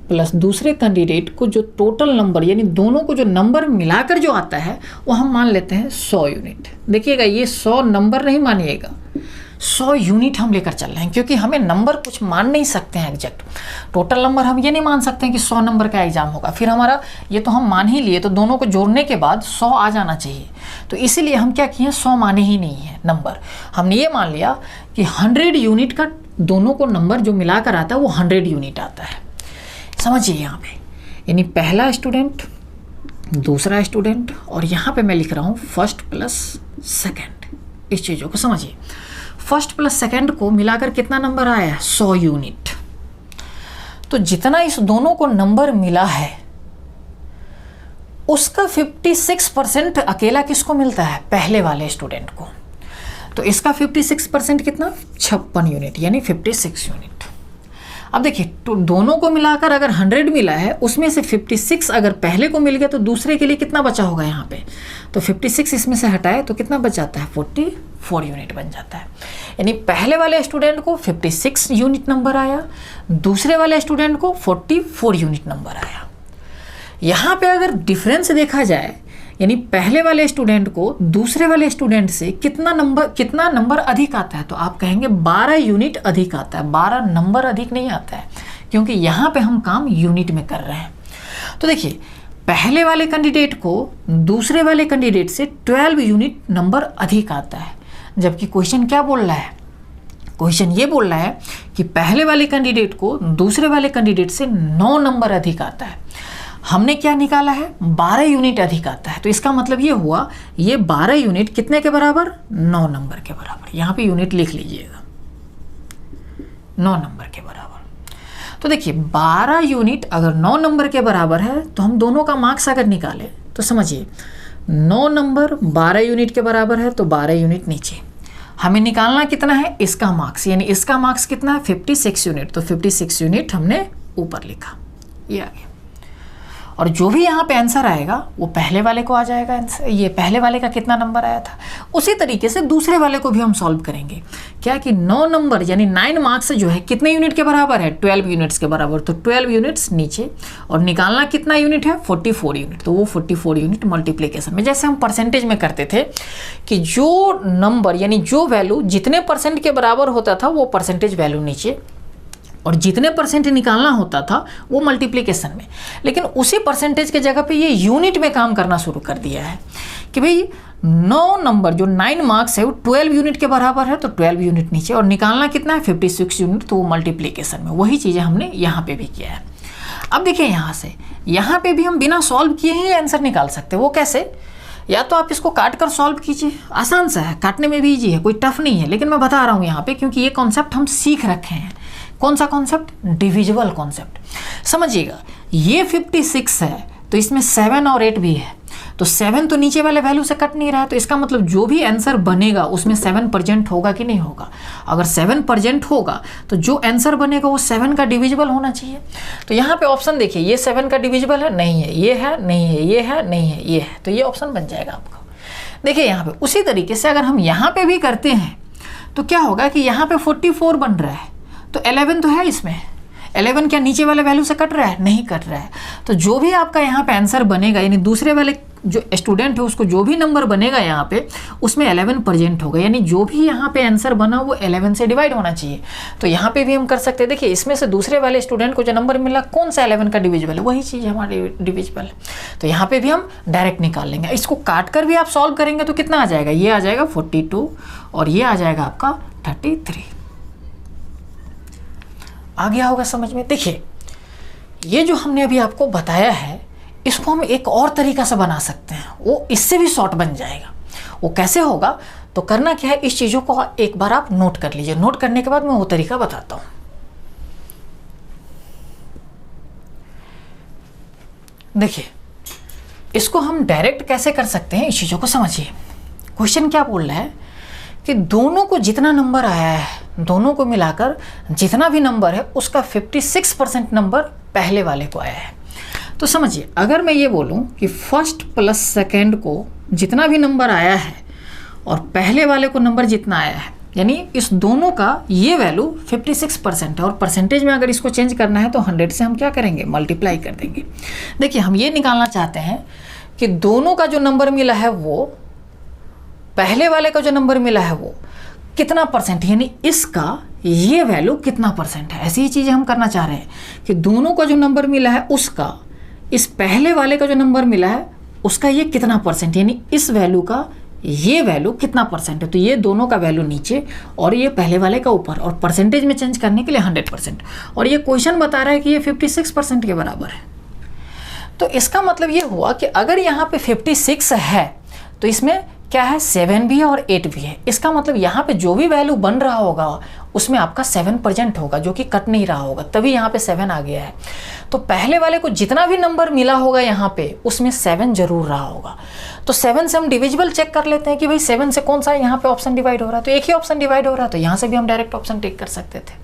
A: प्लस दूसरे कैंडिडेट को जो टोटल नंबर, यानी दोनों को जो नंबर मिलाकर जो आता है वो हम मान लेते हैं 100 यूनिट। देखिएगा ये 100 नंबर नहीं मानिएगा, 100 यूनिट हम लेकर चल रहे हैं, क्योंकि हमें नंबर कुछ मान नहीं सकते हैं एग्जैक्ट। टोटल नंबर हम ये नहीं मान सकते हैं कि 100 नंबर का एग्जाम होगा, फिर हमारा ये तो हम मान ही लिए, तो दोनों को जोड़ने के बाद 100 आ जाना चाहिए। तो इसीलिए हम क्या किए, 100 माने ही नहीं है नंबर। हमने ये मान लिया कि 100 यूनिट का दोनों को नंबर जो मिलाकर आता है वो 100 यूनिट आता है। समझिए यहाँ पे, यानी पहला स्टूडेंट, दूसरा स्टूडेंट, और यहाँ पे मैं लिख रहा हूँ फर्स्ट प्लस सेकेंड। इस चीज़ों को समझिए, फर्स्ट प्लस सेकेंड को मिलाकर कितना नंबर आया है, 100 यूनिट। तो जितना इस दोनों को नंबर मिला है उसका 56% अकेला किसको मिलता है, पहले वाले स्टूडेंट को। तो इसका 56% कितना, 56 यूनिट, यानी 56 यूनिट। अब देखिए तो दोनों को मिलाकर अगर 100 मिला है, उसमें से 56 अगर पहले को मिल गया तो दूसरे के लिए कितना बचा होगा यहाँ पे। तो 56 इसमें से हटाए तो कितना बच जाता है, 44 यूनिट बन जाता है। यानी पहले वाले स्टूडेंट को 56 यूनिट नंबर आया, दूसरे वाले स्टूडेंट को 44 यूनिट नंबर आया। यहाँ पे अगर डिफरेंस देखा जाए, यानी पहले वाले स्टूडेंट को दूसरे वाले स्टूडेंट से कितना नंबर अधिक आता है, तो आप कहेंगे 12 यूनिट अधिक आता है। 12 नंबर अधिक नहीं आता है, क्योंकि यहाँ पे हम काम यूनिट में कर रहे हैं। तो देखिए पहले वाले कैंडिडेट को दूसरे वाले कैंडिडेट से 12 यूनिट नंबर अधिक आता है, जबकि क्वेश्चन क्या बोल रहा है, क्वेश्चन ये बोल रहा है कि पहले वाले कैंडिडेट को दूसरे वाले कैंडिडेट से 9 नंबर अधिक आता है। हमने क्या निकाला है, 12 यूनिट अधिक आता है। तो इसका मतलब ये हुआ, ये 12 यूनिट कितने के बराबर, 9 नंबर के बराबर। यहाँ पे यूनिट लिख लीजिएगा, 9 नंबर के बराबर। तो देखिए 12 यूनिट अगर 9 नंबर के बराबर है तो हम दोनों का मार्क्स अगर निकालें तो समझिए 9 नंबर 12 यूनिट के बराबर है, तो 12 यूनिट नीचे। हमें निकालना कितना है, इसका मार्क्स, यानी इसका मार्क्स कितना है, 56 यूनिट। तो 56 यूनिट हमने ऊपर लिखा। ये आ गया। और जो भी यहाँ पे आंसर आएगा वो पहले वाले को आ जाएगा आंसर। ये पहले वाले का कितना नंबर आया था, उसी तरीके से दूसरे वाले को भी हम सॉल्व करेंगे। क्या कि 9 नंबर यानी 9 मार्क्स जो है कितने यूनिट के बराबर है, 12 यूनिट्स के बराबर। तो 12 यूनिट्स नीचे, और निकालना कितना यूनिट है, 44 यूनिट। तो वो 44 यूनिट मल्टीप्लीकेशन में, जैसे हम परसेंटेज में करते थे कि जो नंबर यानी जो वैल्यू जितने परसेंट के बराबर होता था वो परसेंटेज वैल्यू नीचे, और जितने परसेंट निकालना होता था वो मल्टीप्लिकेशन में। लेकिन उसी परसेंटेज के जगह पे ये यूनिट में काम करना शुरू कर दिया है कि भाई 9 नंबर जो 9 मार्क्स है वो 12 यूनिट के बराबर है, तो 12 यूनिट नीचे, और निकालना कितना है 56 यूनिट, तो वो मल्टीप्लिकेशन में। वही चीज़ें हमने यहाँ पे भी किया है। अब देखिए यहाँ पे भी हम बिना सॉल्व किए ही आंसर निकाल सकते हैं। वो कैसे, या तो आप इसको काट कर सॉल्व कीजिए, आसान सा है, काटने में भी ईजी है, कोई टफ नहीं है। लेकिन मैं बता रहा हूँ यहाँ पे क्योंकि ये कॉन्सेप्ट हम सीख रखे हैं। कौन सा कॉन्सेप्ट, डिविजिबल कॉन्सेप्ट। समझिएगा, ये 56 है तो इसमें 7 और 8 भी है, तो 7 तो नीचे वाले वैल्यू से कट नहीं रहा है, तो इसका मतलब जो भी आंसर बनेगा उसमें 7 प्रेजेंट होगा कि नहीं होगा। अगर 7 प्रेजेंट होगा तो जो आंसर बनेगा वो 7 का डिविजिबल होना चाहिए। तो यहाँ पे ऑप्शन देखिए, ये 7 का डिविजिबल है, नहीं है, ये है, नहीं है, ये है, नहीं है, ये है, तो ये ऑप्शन बन जाएगा आपको। देखिए यहाँ पे उसी तरीके से अगर हम यहाँ पे भी करते हैं तो क्या होगा कि यहाँ पे 44 बन रहा है, तो 11 तो है इसमें, 11 क्या नीचे वाले वैल्यू से कट रहा है, नहीं कट रहा है। तो जो भी आपका यहाँ पे आंसर बनेगा यानी दूसरे वाले जो स्टूडेंट है उसको जो भी नंबर बनेगा यहाँ पे उसमें 11 प्रेजेंट होगा, यानी जो भी यहाँ पे आंसर बना वो 11 से डिवाइड होना चाहिए। तो यहाँ पे भी हम कर सकते हैं। देखिए इसमें से दूसरे वाले स्टूडेंट को जो नंबर मिला कौन सा 11 का डिविजिबल है, वही चीज़ हमारी डिविजिबल है। तो यहाँ पे भी हम डायरेक्ट निकाल लेंगे। इसको काट कर भी आप सॉल्व करेंगे तो कितना आ जाएगा, ये आ जाएगा 42 और ये आ जाएगा आपका 33। आ गया होगा समझ में। देखिए ये जो हमने अभी आपको बताया है इसको हम एक और तरीका से बना सकते हैं, वो इससे भी शॉर्ट बन जाएगा। वो कैसे होगा, तो करना क्या है, इस चीज़ों को एक बार आप नोट कर लीजिए। नोट करने के बाद मैं वो तरीका बताता हूँ। देखिए इसको हम डायरेक्ट कैसे कर सकते हैं, इस चीज़ों को समझिए। क्वेश्चन क्या बोल रहा है कि दोनों को जितना नंबर आया है, दोनों को मिलाकर जितना भी नंबर है उसका 56% नंबर पहले वाले को आया है। तो समझिए, अगर मैं ये बोलूं कि फर्स्ट प्लस सेकंड को जितना भी नंबर आया है और पहले वाले को नंबर जितना आया है, यानी इस दोनों का ये वैल्यू 56% है, और परसेंटेज में अगर इसको चेंज करना है तो 100 से हम क्या करेंगे, मल्टीप्लाई कर देंगे। देखिए हम ये निकालना चाहते हैं कि दोनों का जो नंबर मिला है वो पहले वाले का जो नंबर मिला है वो कितना परसेंट, यानी इसका ये वैल्यू कितना परसेंट है। ऐसी ही चीज़ें हम करना चाह रहे हैं कि दोनों का जो नंबर मिला है उसका इस पहले वाले का जो नंबर मिला है उसका ये कितना परसेंट, यानी इस वैल्यू का ये वैल्यू कितना परसेंट है। तो ये दोनों का वैल्यू नीचे और ये पहले वाले का ऊपर, और परसेंटेज में चेंज करने के लिए 100%। और ये क्वेश्चन बता रहा है कि ये 56% के बराबर है। तो इसका मतलब ये हुआ कि अगर यहाँ पे 56 है तो इसमें क्या है, 7 भी है और 8 भी है। इसका मतलब यहाँ पे जो भी वैल्यू बन रहा होगा उसमें आपका 7% होगा, जो कि कट नहीं रहा होगा, तभी यहाँ पे 7 आ गया है। तो पहले वाले को जितना भी नंबर मिला होगा यहाँ पे उसमें 7 जरूर रहा होगा। तो 7 से हम डिविजिबल चेक कर लेते हैं कि भाई 7 से कौन सा यहाँ पे ऑप्शन डिवाइड हो रहा है, तो एक ही ऑप्शन डिवाइड हो रहा है, तो यहाँ से भी हम डायरेक्ट ऑप्शन टेक कर सकते थे।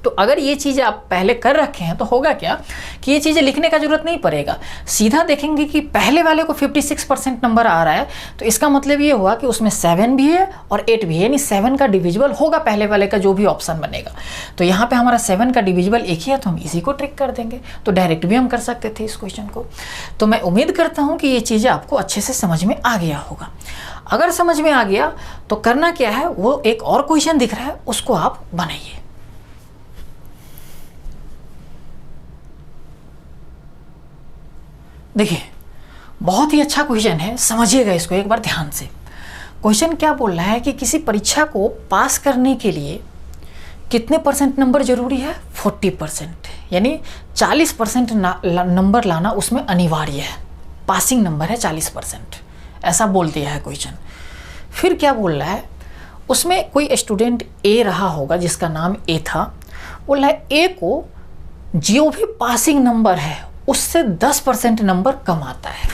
A: तो अगर ये चीज़ें आप पहले कर रखे हैं तो होगा क्या कि ये चीज़ें लिखने का जरूरत नहीं पड़ेगा, सीधा देखेंगे कि पहले वाले को 56% नंबर आ रहा है, तो इसका मतलब ये हुआ कि उसमें 7 भी है और 8 भी है, यानी 7 का डिविजिबल होगा पहले वाले का जो भी ऑप्शन बनेगा। तो यहाँ पे हमारा 7 का डिविजिबल एक ही है, तो हम इसी को ट्रिक कर देंगे। तो डायरेक्ट भी हम कर सकते थे इस क्वेश्चन को। तो मैं उम्मीद करता हूँ कि ये चीज़ें आपको अच्छे से समझ में आ गया होगा। अगर समझ में आ गया तो करना क्या है, वो एक और क्वेश्चन दिख रहा है उसको आप बनाइए। देखिए बहुत ही अच्छा क्वेश्चन है, समझिएगा इसको एक बार ध्यान से। क्वेश्चन क्या बोल रहा है कि किसी परीक्षा को पास करने के लिए कितने परसेंट नंबर जरूरी है, 40%, यानी 40% नंबर लाना उसमें अनिवार्य है। पासिंग नंबर है 40%, ऐसा बोल दिया है क्वेश्चन। फिर क्या बोल रहा है, उसमें कोई स्टूडेंट ए रहा होगा जिसका नाम ए था, बोल रहा है ए को जो भी पासिंग नंबर है उससे 10% नंबर कम आता है।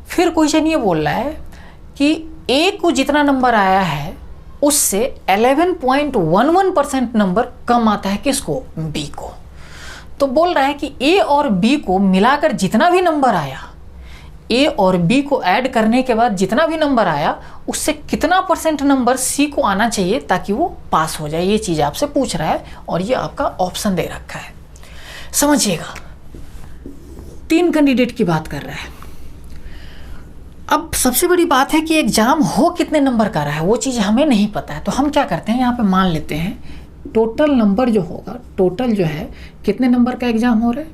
A: फिर क्वेश्चन ये बोल रहा है कि ए को जितना नंबर आया है उससे 11.11% नंबर कम आता है, किसको, बी को। तो बोल रहा है कि ए और बी को मिलाकर जितना भी नंबर आया, ए और बी को ऐड करने के बाद जितना भी नंबर आया उससे कितना % नंबर सी को आना चाहिए ताकि वो पास हो जाए। ये चीज़ आपसे पूछ रहा है और ये आपका ऑप्शन दे रखा है। समझिएगा, 3 कैंडिडेट की बात कर रहा है। अब सबसे बड़ी बात है कि एग्जाम हो कितने नंबर का रहा है वो चीज़ हमें नहीं पता है। तो हम क्या करते हैं, यहाँ पे मान लेते हैं टोटल नंबर जो होगा, टोटल जो है कितने नंबर का एग्जाम हो रहा है,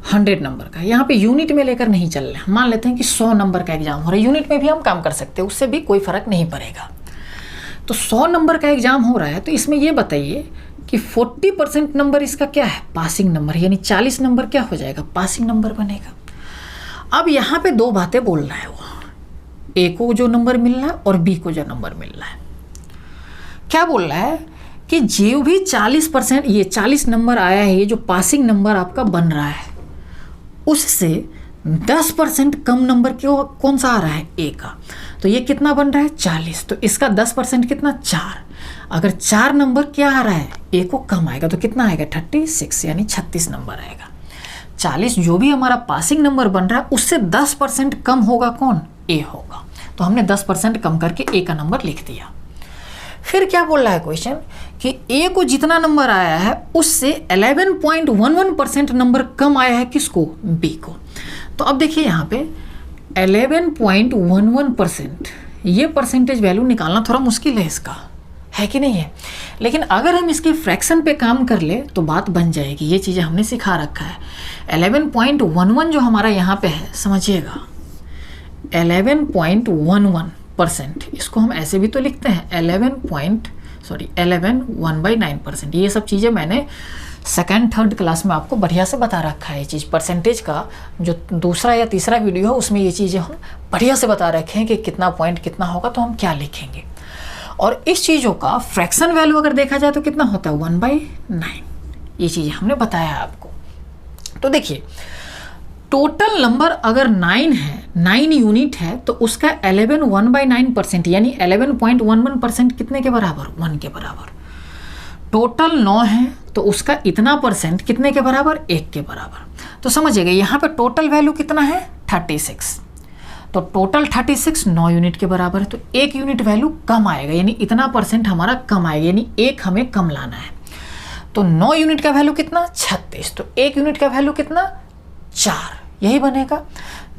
A: 100 नंबर का। यहाँ पे यूनिट में लेकर नहीं चल रहे हैं, मान लेते हैं कि 100 नंबर का एग्जाम हो रहा है। यूनिट में भी हम काम कर सकते हैं, उससे भी कोई फर्क नहीं पड़ेगा। तो 100 नंबर का एग्जाम हो रहा है, तो इसमें ये बताइए कि 40% नंबर इसका क्या है, पासिंग नंबर, यानी 40 नंबर क्या हो जाएगा, पासिंग नंबर बनेगा। अब यहाँ पे 2 बातें बोल रहा है वो, ए को जो नंबर मिल रहा है और बी को जो नंबर मिल रहा है। क्या बोल रहा है कि जो भी 40%, ये 40 नंबर आया है, ये जो पासिंग नंबर आपका बन रहा है, उससे 10% कम नंबर क्यों कौन सा आ रहा है, ए का। तो ये कितना बन रहा है, 40। तो इसका 10% कितना, 4। अगर 4 नंबर क्या आ रहा है, ए को कम आएगा तो कितना आएगा, 36, यानी 36 नंबर आएगा। 40 जो भी हमारा पासिंग नंबर बन रहा है उससे 10% कम होगा कौन, ए होगा। तो हमने 10% कम करके ए का नंबर लिख दिया। फिर क्या बोल रहा है क्वेश्चन कि ए को जितना नंबर आया है उससे 11.11% नंबर कम आया है, किसको, बी को। तो अब देखिए यहाँ पे 11.11%, ये परसेंटेज वैल्यू निकालना थोड़ा मुश्किल है इसका, है कि नहीं है। लेकिन अगर हम इसके फ्रैक्शन पे काम कर ले तो बात बन जाएगी। ये चीज़ें हमने सिखा रखा है। 11.11 जो हमारा यहाँ पे है, समझिएगा 11.11%, इसको हम ऐसे भी तो लिखते हैं 11 ये सब चीज़ें मैंने 2nd 3rd क्लास में आपको बढ़िया से बता रखा है। ये चीज़ परसेंटेज का जो 2रा या 3रा वीडियो है उसमें ये चीज़ें हम बढ़िया से बता रखे हैं कि कितना पॉइंट कितना होगा तो हम क्या लिखेंगे। और इस चीज़ों का फ्रैक्शन वैल्यू अगर देखा जाए तो कितना होता है, 1/9। ये चीज़ हमने बताया आपको। तो देखिए टोटल नंबर अगर 9 है, 9 यूनिट है, तो उसका 11 1/9% यानी 11.11% कितने के बराबर, 1 के बराबर। टोटल 9 है तो उसका इतना % कितने के बराबर, 1 के बराबर। तो समझिएगा यहाँ पे टोटल वैल्यू कितना है, 36। तो टोटल 36 9 यूनिट के बराबर है, तो 1 यूनिट वैल्यू कम आएगा, यानी इतना % हमारा कम आएगा, यानी 1 हमें कम लाना है। तो 9 यूनिट का वैल्यू कितना, 36। तो 1 यूनिट का वैल्यू कितना, 4, यही बनेगा।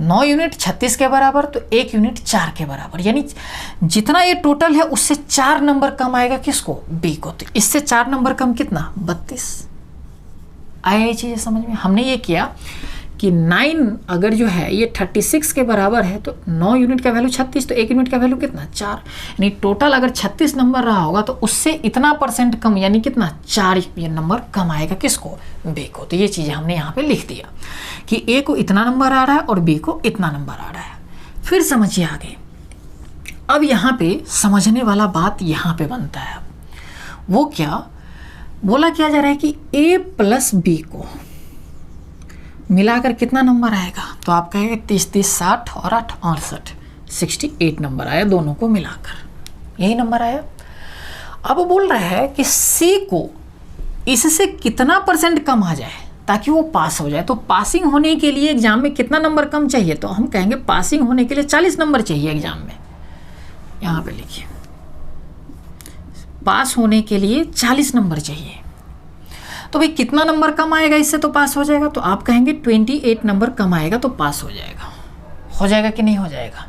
A: 9 यूनिट 36 के बराबर, तो 1 यूनिट 4 के बराबर, यानी जितना ये टोटल है उससे 4 नंबर कम आएगा, किसको, बी को। तो इससे 4 नंबर कम कितना, 32। आया ये चीज़ समझ में। हमने ये किया कि 9 अगर जो है ये 36 के बराबर है तो 9 यूनिट का वैल्यू 36, तो 1 यूनिट का वैल्यू कितना, 4। यानी टोटल अगर 36 नंबर रहा होगा तो उससे इतना % कम, यानी कितना, 4 ये नंबर कम आएगा, किसको, बी को। तो ये चीज़ें हमने यहाँ पे लिख दिया कि ए को इतना नंबर आ रहा है और बी को इतना नंबर आ रहा है। फिर समझिए आगे। अब यहाँ पे समझने वाला बात यहाँ पे बनता है, वो क्या बोला क्या जा रहा है कि ए प्लस बी को मिलाकर कितना नंबर आएगा। तो आप कहेंगे 30 30 60 और 8 68, 68 नंबर आया दोनों को मिलाकर, यही नंबर आया। अब बोल रहा है कि सी को इससे कितना % कम आ जाए ताकि वो पास हो जाए। तो पासिंग होने के लिए एग्जाम में कितना नंबर कम चाहिए, तो हम कहेंगे पासिंग होने के लिए 40 नंबर चाहिए एग्जाम में। यहाँ पे लिखिए, पास होने के लिए 40 नंबर चाहिए। तो भाई कितना नंबर कम आएगा इससे तो पास हो जाएगा, तो आप कहेंगे 28 नंबर कम आएगा तो पास हो जाएगा। हो जाएगा कि नहीं हो जाएगा,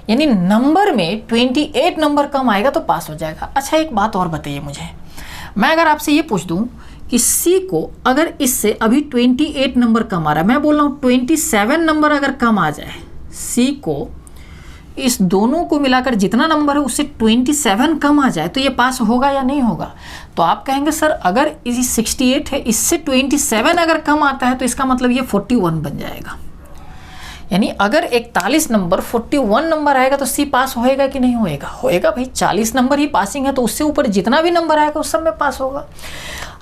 A: यानी नंबर में 28 नंबर कम आएगा तो पास हो जाएगा। अच्छा एक बात और बताइए मुझे, मैं अगर आपसे ये पूछ दूं कि सी को अगर इससे अभी 28 नंबर कम आ रहा है, मैं बोल रहा हूँ 27 नंबर अगर कम आ जाए, सी को इस दोनों को मिलाकर जितना नंबर है उससे 27 कम आ जाए तो ये पास होगा या नहीं होगा। तो आप कहेंगे सर अगर इसी 68 है इससे 27 अगर कम आता है तो इसका मतलब ये 41 बन जाएगा। यानी अगर 41 नंबर 41 नंबर आएगा तो सी पास होएगा कि नहीं होएगा, होएगा भाई। 40 नंबर ही पासिंग है तो उससे ऊपर जितना भी नंबर आएगा उस सब में पास होगा।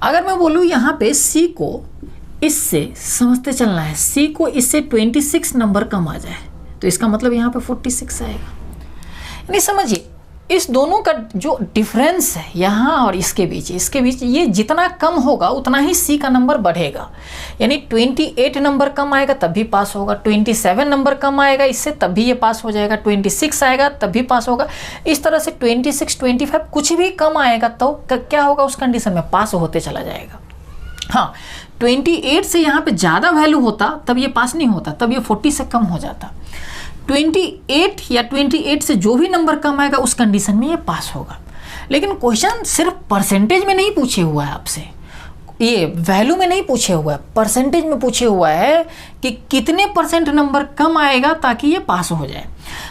A: अगर मैं बोलूँ यहाँ पे सी को इससे समझते चलना है, सी को इससे 26 नंबर कम आ जाए तो इसका मतलब यहाँ पे 46 आएगा। यानी समझिए इस दोनों का जो डिफरेंस है यहाँ और इसके बीच ये जितना कम होगा उतना ही सी का नंबर बढ़ेगा। यानी 28 नंबर कम आएगा तब भी पास होगा, 27 नंबर कम आएगा इससे तब भी ये पास हो जाएगा, 26 आएगा तब भी पास होगा। इस तरह से 26, 25 कुछ भी कम आएगा तो क्या होगा, उस कंडीशन में पास होते चला जाएगा। हाँ, 28 से यहाँ पे ज़्यादा वैल्यू होता तब ये पास नहीं होता, तब ये 40 से कम हो जाता। 28 या 28 से जो भी नंबर कम आएगा उस कंडीशन में ये पास होगा। लेकिन क्वेश्चन सिर्फ परसेंटेज में नहीं पूछे हुआ है आपसे, ये वैल्यू में नहीं पूछे हुआ है, परसेंटेज में पूछे हुआ है कि कितने % नंबर कम आएगा ताकि ये पास हो जाए।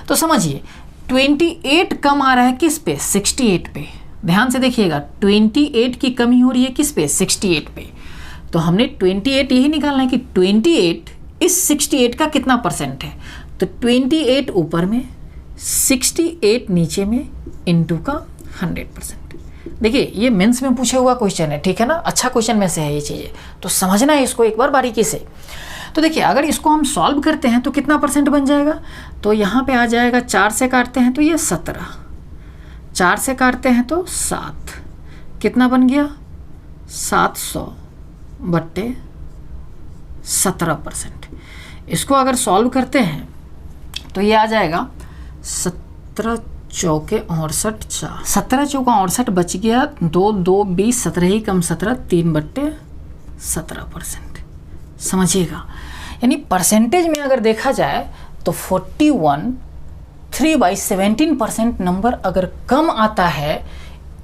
A: तो समझिए 28 कम आ रहा है किस पे, 68 पे। ध्यान से देखिएगा 28 की कमी हो रही है किस पे, 68 पे। तो हमने 28 यही निकालना है कि 28 इस 68 का कितना % है। तो 28 ऊपर में, 68 नीचे में, इनटू का 100%। देखिए ये मेंस में पूछे हुआ क्वेश्चन है, ठीक है ना, अच्छा क्वेश्चन में से है ये चीज़ें, तो समझना है इसको एक बार बारीकी से। तो देखिए अगर इसको हम सॉल्व करते हैं तो कितना % बन जाएगा, तो यहाँ पे आ जाएगा 4 से काटते हैं तो ये 17, 4 से काटते हैं तो 7, कितना बन गया 700/17%। इसको अगर सॉल्व करते हैं तो ये आ जाएगा 17 चौके 68, 17 चौका 68 बच गया 2 2 20, 17 ही कम 17, 3/17%। समझिएगा, यानी परसेंटेज में अगर देखा जाए तो 41 3/17% नंबर अगर कम आता है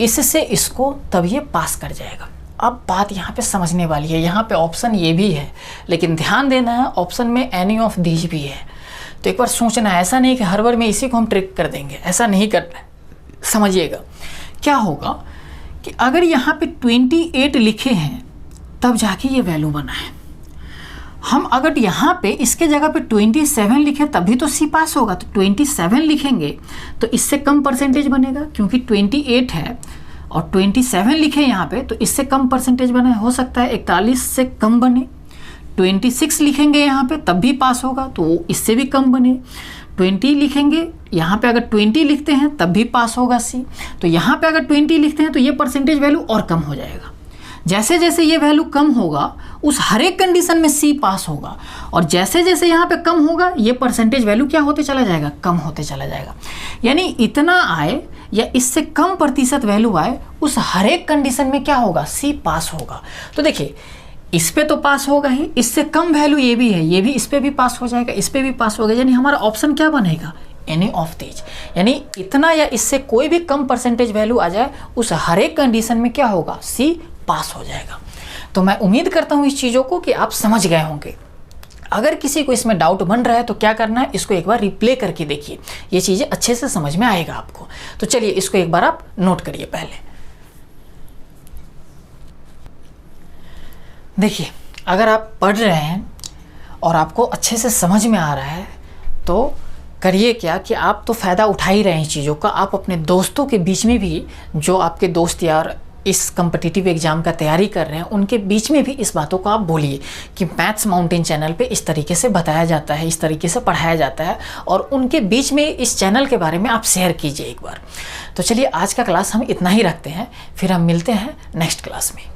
A: इससे इसको तब ये पास कर जाएगा। अब बात यहाँ पे समझने वाली है, यहाँ पे ऑप्शन ये भी है लेकिन ध्यान देना है ऑप्शन में एनी ऑफ दीज भी है। तो एक बार सोचना है, ऐसा नहीं कि हर बार में इसी को हम ट्रिक कर देंगे, ऐसा नहीं करना है। समझिएगा क्या होगा कि अगर यहाँ पे 28 लिखे हैं तब जाके ये वैल्यू बना है। हम अगर यहाँ पे इसके जगह पे 27 लिखे तभी तो सी पास होगा, तो 27 लिखेंगे तो इससे कम % बनेगा क्योंकि 28 है और 27 लिखे यहाँ पे तो इससे कम % बने, हो सकता है 41 से कम बने। 26 लिखेंगे यहाँ पे तब भी पास होगा तो इससे भी कम बने। 20 लिखेंगे यहाँ पे, अगर 20 लिखते हैं तब भी पास होगा सी। तो यहाँ पे अगर 20 लिखते हैं तो ये % वैल्यू और कम हो जाएगा। जैसे जैसे ये वैल्यू कम होगा उस हर एक कंडीशन में सी पास होगा, और जैसे जैसे यहाँ पे कम होगा ये % वैल्यू क्या होते चला जाएगा, कम होते चला जाएगा। यानी इतना आए या इससे कम % वैल्यू आए उस हर एक कंडीशन में क्या होगा, सी पास होगा। तो देखिए इस पे तो पास होगा ही, इससे कम वैल्यू ये भी है, ये भी इस पे भी पास हो जाएगा, इस पे भी पास होगा। यानी हमारा ऑप्शन क्या बनेगा, एनी ऑफ दीज। यानी इतना या इससे कोई भी कम % वैल्यू आ जाए उस हर एक कंडीशन में क्या होगा, सी पास हो जाएगा। तो मैं उम्मीद करता हूँ इस चीज़ों को कि आप समझ गए होंगे। अगर किसी को इसमें डाउट बन रहा है तो क्या करना है, इसको एक बार रिप्ले करके देखिए, ये चीज़ें अच्छे से समझ में आएगा आपको। तो चलिए इसको एक बार आप नोट करिए। पहले देखिए, अगर आप पढ़ रहे हैं और आपको अच्छे से समझ में आ रहा है तो करिए क्या कि आप तो फ़ायदा उठा ही रहे हैं चीज़ों का। आप अपने दोस्तों के बीच में भी, जो आपके दोस्त यार इस कम्पिटिटिव एग्ज़ाम का तैयारी कर रहे हैं, उनके बीच में भी इस बातों को आप बोलिए कि मैथ्स माउंटेन चैनल पे इस तरीके से बताया जाता है, इस तरीके से पढ़ाया जाता है, और उनके बीच में इस चैनल के बारे में आप शेयर कीजिए एक बार। तो चलिए आज का क्लास हम इतना ही रखते हैं, फिर हम मिलते हैं नेक्स्ट क्लास में।